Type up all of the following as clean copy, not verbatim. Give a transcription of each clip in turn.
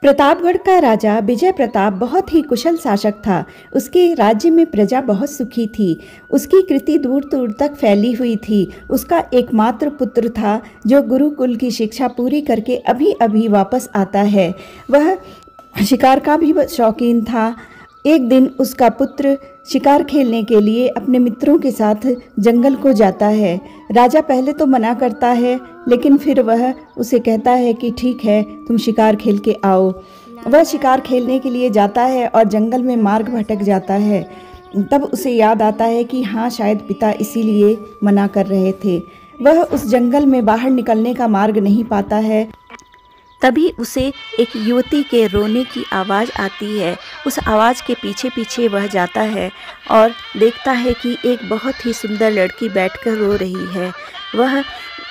प्रतापगढ़ का राजा विजय प्रताप बहुत ही कुशल शासक था। उसके राज्य में प्रजा बहुत सुखी थी। उसकी कृति दूर दूर तक फैली हुई थी। उसका एकमात्र पुत्र था जो गुरुकुल की शिक्षा पूरी करके अभी अभी वापस आता है। वह शिकार का भी शौकीन था। एक दिन उसका पुत्र शिकार खेलने के लिए अपने मित्रों के साथ जंगल को जाता है। राजा पहले तो मना करता है, लेकिन फिर वह उसे कहता है कि ठीक है, तुम शिकार खेल के आओ। वह शिकार खेलने के लिए जाता है और जंगल में मार्ग भटक जाता है। तब उसे याद आता है कि हाँ, शायद पिता इसीलिए मना कर रहे थे। वह उस जंगल में बाहर निकलने का मार्ग नहीं पाता है। तभी उसे एक युवती के रोने की आवाज़ आती है। उस आवाज़ के पीछे पीछे वह जाता है और देखता है कि एक बहुत ही सुंदर लड़की बैठकर रो रही है। वह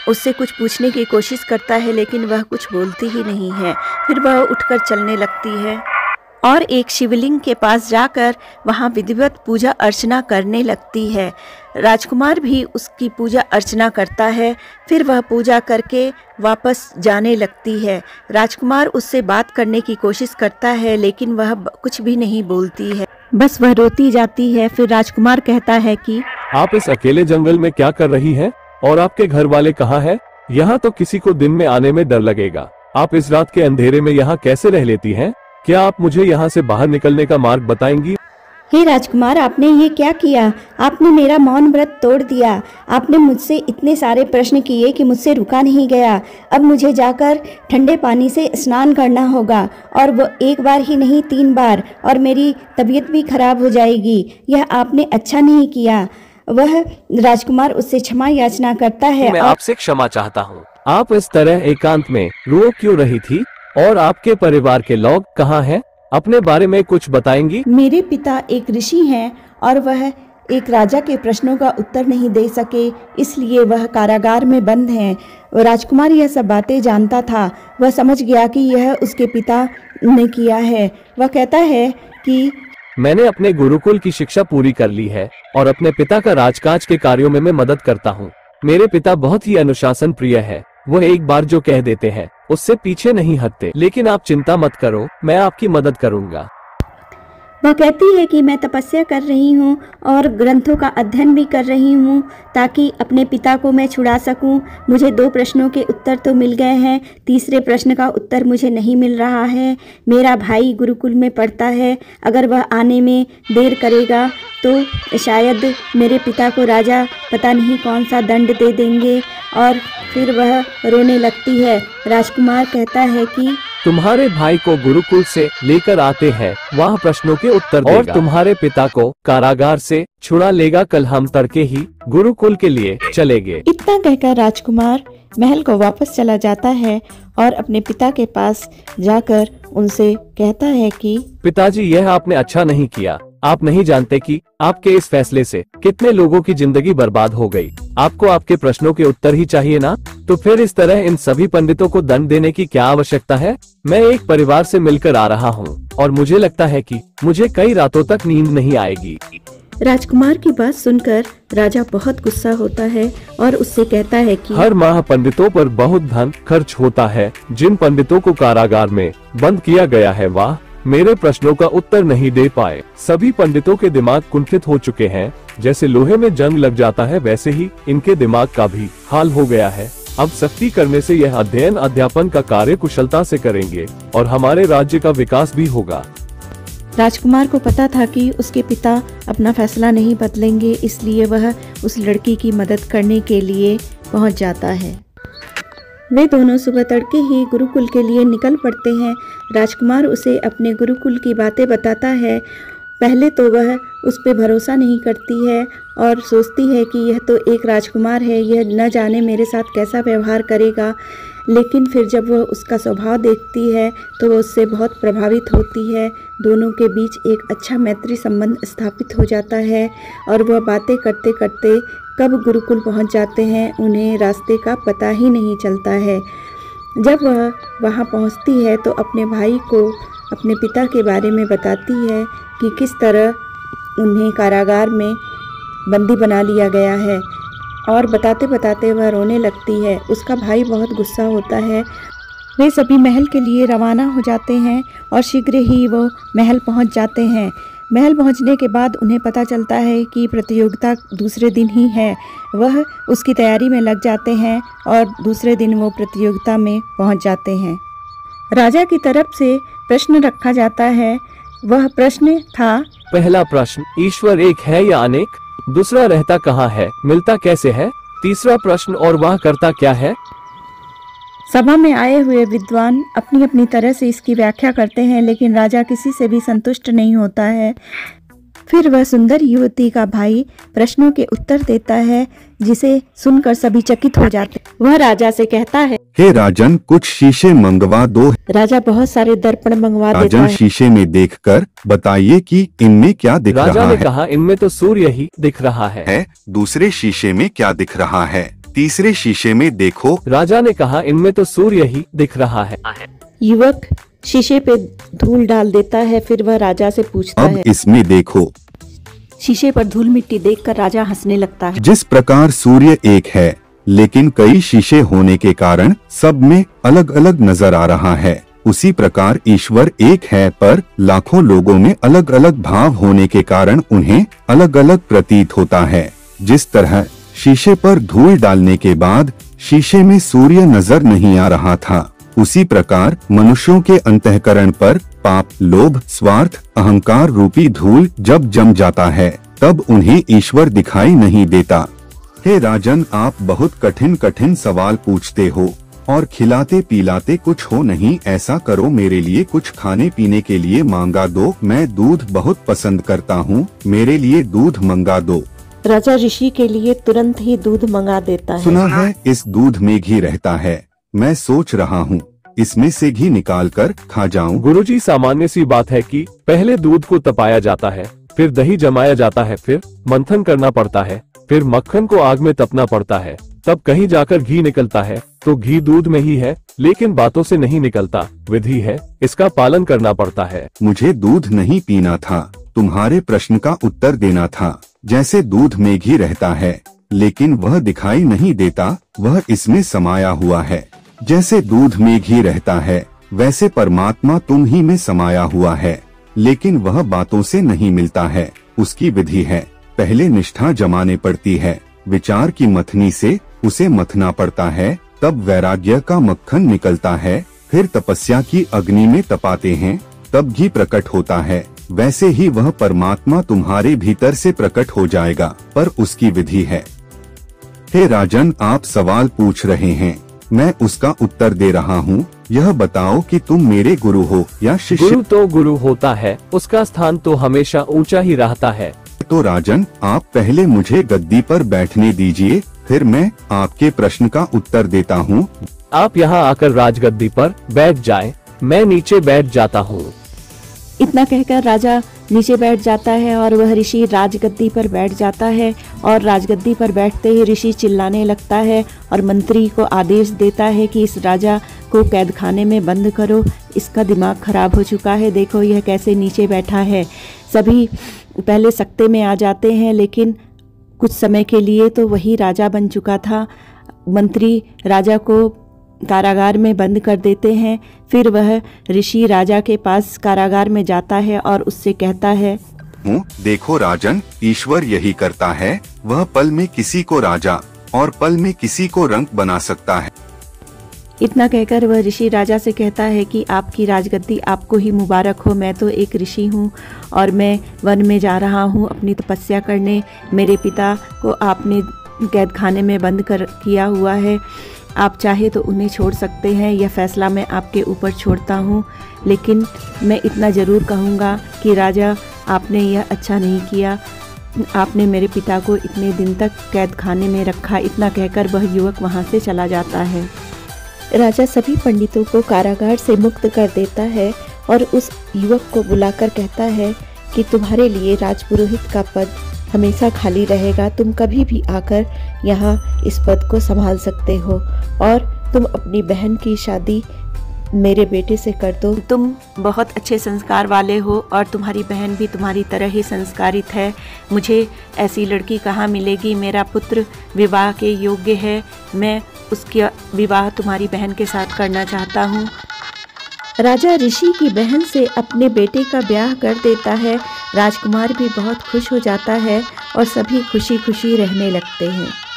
उससे कुछ पूछने की कोशिश करता है, लेकिन वह कुछ बोलती ही नहीं है। फिर वह उठकर चलने लगती है और एक शिवलिंग के पास जाकर वहाँ विधिवत पूजा अर्चना करने लगती है। राजकुमार भी उसकी पूजा अर्चना करता है। फिर वह पूजा करके वापस जाने लगती है। राजकुमार उससे बात करने की कोशिश करता है, लेकिन वह कुछ भी नहीं बोलती है, बस वह रोती जाती है। फिर राजकुमार कहता है कि आप इस अकेले जंगल में क्या कर रही हैं? और आपके घर वाले कहाँ हैं? यहाँ तो किसी को दिन में आने में डर लगेगा। आप इस रात के अंधेरे में यहाँ कैसे रह लेती हैं? क्या आप मुझे यहाँ से बाहर निकलने का मार्ग बताएंगी? हे राजकुमार, आपने ये क्या किया? आपने मेरा मौन व्रत तोड़ दिया। आपने मुझसे इतने सारे प्रश्न किए कि मुझसे रुका नहीं गया। अब मुझे जाकर ठंडे पानी से स्नान करना होगा, और वो एक बार ही नहीं, 3 बार, और मेरी तबीयत भी खराब हो जाएगी। यह आपने अच्छा नहीं किया। वह राजकुमार उससे क्षमा याचना करता है। मैं आपसे क्षमा चाहता हूँ। आप इस तरह एकांत में रो क्यों रही थी? और आपके परिवार के लोग कहाँ हैं? अपने बारे में कुछ बताएंगी? मेरे पिता एक ऋषि हैं और वह एक राजा के प्रश्नों का उत्तर नहीं दे सके, इसलिए वह कारागार में बंद हैं। राजकुमार यह सब बातें जानता था। वह समझ गया कि यह उसके पिता ने किया है। वह कहता है कि मैंने अपने गुरुकुल की शिक्षा पूरी कर ली है और अपने पिता का राजकाज के कार्यों में मैं मदद करता हूँ। मेरे पिता बहुत ही अनुशासन प्रिय है। वो एक बार जो कह देते हैं उससे पीछे नहीं हटते। लेकिन आप चिंता मत करो, मैं आपकी मदद करूँगा। वह कहती है कि मैं तपस्या कर रही हूँ और ग्रंथों का अध्ययन भी कर रही हूँ ताकि अपने पिता को मैं छुड़ा सकूँ। मुझे 2 प्रश्नों के उत्तर तो मिल गए हैं, तीसरे प्रश्न का उत्तर मुझे नहीं मिल रहा है। मेरा भाई गुरुकुल में पढ़ता है। अगर वह आने में देर करेगा तो शायद मेरे पिता को राजा पता नहीं कौन सा दंड दे देंगे। और फिर वह रोने लगती है। राजकुमार कहता है कि तुम्हारे भाई को गुरुकुल से लेकर आते हैं, वह प्रश्नों के उत्तर देगा और तुम्हारे पिता को कारागार से छुड़ा लेगा। कल हम तड़के ही गुरुकुल के लिए चलेंगे। इतना कहकर राजकुमार महल को वापस चला जाता है और अपने पिता के पास जाकर उनसे कहता है कि पिताजी, यह आपने अच्छा नहीं किया। आप नहीं जानते कि आपके इस फैसले से कितने लोगों की जिंदगी बर्बाद हो गई। आपको आपके प्रश्नों के उत्तर ही चाहिए ना? तो फिर इस तरह इन सभी पंडितों को दंड देने की क्या आवश्यकता है? मैं एक परिवार से मिलकर आ रहा हूँ और मुझे लगता है कि मुझे कई रातों तक नींद नहीं आएगी। राजकुमार की बात सुनकर राजा बहुत गुस्सा होता है और उससे कहता है कि हर माह पंडितों पर बहुत धन खर्च होता है। जिन पंडितों को कारागार में बंद किया गया है, वह मेरे प्रश्नों का उत्तर नहीं दे पाए। सभी पंडितों के दिमाग कुंठित हो चुके हैं। जैसे लोहे में जंग लग जाता है, वैसे ही इनके दिमाग का भी हाल हो गया है। अब सख्ती करने से यह अध्ययन अध्यापन का कार्य कुशलता से करेंगे और हमारे राज्य का विकास भी होगा। राजकुमार को पता था कि उसके पिता अपना फैसला नहीं बदलेंगे, इसलिए वह उस लड़की की मदद करने के लिए पहुंच जाता है। वे दोनों सुबह तड़के ही गुरुकुल के लिए निकल पड़ते हैं। राजकुमार उसे अपने गुरुकुल की बातें बताता है। पहले तो वह उस पर भरोसा नहीं करती है और सोचती है कि यह तो एक राजकुमार है, यह न जाने मेरे साथ कैसा व्यवहार करेगा। लेकिन फिर जब वह उसका स्वभाव देखती है तो वह उससे बहुत प्रभावित होती है। दोनों के बीच एक अच्छा मैत्री संबंध स्थापित हो जाता है और वह बातें करते करते कब गुरुकुल पहुंच जाते हैं, उन्हें रास्ते का पता ही नहीं चलता है। जब वह वहां पहुंचती है तो अपने भाई को अपने पिता के बारे में बताती है कि किस तरह उन्हें कारागार में बंदी बना लिया गया है, और बताते बताते वह रोने लगती है। उसका भाई बहुत गुस्सा होता है वे सभी महल के लिए रवाना हो जाते हैं और शीघ्र ही वो महल पहुंच जाते हैं। महल पहुंचने के बाद उन्हें पता चलता है कि प्रतियोगिता दूसरे दिन ही है। वह उसकी तैयारी में लग जाते हैं और दूसरे दिन वो प्रतियोगिता में पहुंच जाते हैं। राजा की तरफ से प्रश्न रखा जाता है। वह प्रश्न था, पहला प्रश्न, ईश्वर एक है या अनेक? दूसरा, रहता कहाँ है, मिलता कैसे है? तीसरा प्रश्न, और वह करता क्या है? सभा में आए हुए विद्वान अपनी अपनी तरह से इसकी व्याख्या करते हैं, लेकिन राजा किसी से भी संतुष्ट नहीं होता है। फिर वह सुंदर युवती का भाई प्रश्नों के उत्तर देता है, जिसे सुनकर सभी चकित हो जाते हैं। वह राजा से कहता है, हे राजन, कुछ शीशे मंगवा दो। राजा बहुत सारे दर्पण मंगवा देता राजन है। शीशे में देखकर बताइए कि इनमें क्या दिख राजा रहा ने है? कहा, इनमें तो सूर्य ही दिख रहा है। दूसरे शीशे में क्या दिख रहा है? तीसरे शीशे में देखो। राजा ने कहा, इनमें तो सूर्य ही दिख रहा है। युवक शीशे पे धूल डाल देता है। फिर वह राजा से पूछता अब है। इसमें देखो। शीशे पर धूल मिट्टी देखकर राजा हंसने लगता है। जिस प्रकार सूर्य एक है, लेकिन कई शीशे होने के कारण सब में अलग अलग नजर आ रहा है, उसी प्रकार ईश्वर एक है, पर लाखों लोगों में अलग अलग भाव होने के कारण उन्हें अलग अलग प्रतीत होता है। जिस तरह शीशे पर धूल डालने के बाद शीशे में सूर्य नजर नहीं आ रहा था, उसी प्रकार मनुष्यों के अंतःकरण पर पाप, लोभ, स्वार्थ, अहंकार रूपी धूल जब जम जाता है, तब उन्हें ईश्वर दिखाई नहीं देता। हे राजन, आप बहुत कठिन कठिन सवाल पूछते हो और खिलाते पिलाते कुछ हो नहीं। ऐसा करो, मेरे लिए कुछ खाने पीने के लिए मांगा दो। मैं दूध बहुत पसंद करता हूँ, मेरे लिए दूध मंगा दो। राजा ऋषि के लिए तुरंत ही दूध मंगा देता है। सुना है इस दूध में घी रहता है, मैं सोच रहा हूँ इसमें से घी निकाल कर खा जाऊं। गुरुजी, सामान्य सी बात है कि पहले दूध को तपाया जाता है, फिर दही जमाया जाता है, फिर मंथन करना पड़ता है, फिर मक्खन को आग में तपना पड़ता है, तब कहीं जाकर घी निकलता है। तो घी दूध में ही है, लेकिन बातों से नहीं निकलता, विधि है, इसका पालन करना पड़ता है। मुझे दूध नहीं पीना था, तुम्हारे प्रश्न का उत्तर देना था। जैसे दूध में घी रहता है, लेकिन वह दिखाई नहीं देता, वह इसमें समाया हुआ है। जैसे दूध में घी रहता है, वैसे परमात्मा तुम ही में समाया हुआ है, लेकिन वह बातों से नहीं मिलता है। उसकी विधि है, पहले निष्ठा जमाने पड़ती है, विचार की मथनी से उसे मथना पड़ता है, तब वैराग्य का मक्खन निकलता है, फिर तपस्या की अग्नि में तपाते हैं, तब घी प्रकट होता है। वैसे ही वह परमात्मा तुम्हारे भीतर से प्रकट हो जाएगा, पर उसकी विधि है। हे राजन, आप सवाल पूछ रहे हैं, मैं उसका उत्तर दे रहा हूँ। यह बताओ कि तुम मेरे गुरु हो या शिष्य? गुरु तो गुरु होता है, उसका स्थान तो हमेशा ऊंचा ही रहता है। तो राजन, आप पहले मुझे गद्दी पर बैठने दीजिए, फिर मैं आपके प्रश्न का उत्तर देता हूँ। आप यहाँ आकर राजगद्दी पर बैठ जाएं, मैं नीचे बैठ जाता हूँ। इतना कहकर राजा नीचे बैठ जाता है और वह ऋषि राजगद्दी पर बैठ जाता है। और राजगद्दी पर बैठते ही ऋषि चिल्लाने लगता है और मंत्री को आदेश देता है कि इस राजा को कैद खाने में बंद करो, इसका दिमाग खराब हो चुका है, देखो यह कैसे नीचे बैठा है। सभी पहले सकते में आ जाते हैं, लेकिन कुछ समय के लिए तो वही राजा बन चुका था। मंत्री राजा को कारागार में बंद कर देते हैं। फिर वह ऋषि राजा के पास कारागार में जाता है और उससे कहता है, देखो राजन, ईश्वर यही करता है, वह पल में किसी को राजा और पल में किसी को रंक बना सकता है। इतना कहकर वह ऋषि राजा से कहता है कि आपकी राजगद्दी आपको ही मुबारक हो। मैं तो एक ऋषि हूँ और मैं वन में जा रहा हूँ अपनी तपस्या करने। मेरे पिता को आपने कैद खाने में बंद कर किया हुआ है, आप चाहे तो उन्हें छोड़ सकते हैं, यह फैसला मैं आपके ऊपर छोड़ता हूँ। लेकिन मैं इतना ज़रूर कहूँगा कि राजा, आपने यह अच्छा नहीं किया, आपने मेरे पिता को इतने दिन तक कैद खाने में रखा। इतना कहकर वह युवक वहाँ से चला जाता है। राजा सभी पंडितों को कारागार से मुक्त कर देता है और उस युवक को बुलाकर कहता है कि तुम्हारे लिए राजपुरोहित का पद हमेशा खाली रहेगा, तुम कभी भी आकर यहाँ इस पद को संभाल सकते हो और तुम अपनी बहन की शादी मेरे बेटे से कर दो। तुम बहुत अच्छे संस्कार वाले हो और तुम्हारी बहन भी तुम्हारी तरह ही संस्कारित है। मुझे ऐसी लड़की कहाँ मिलेगी, मेरा पुत्र विवाह के योग्य है, मैं उसका विवाह तुम्हारी बहन के साथ करना चाहता हूँ। राजा ऋषि की बहन से अपने बेटे का ब्याह कर देता है। राजकुमार भी बहुत खुश हो जाता है और सभी खुशी खुशी रहने लगते हैं।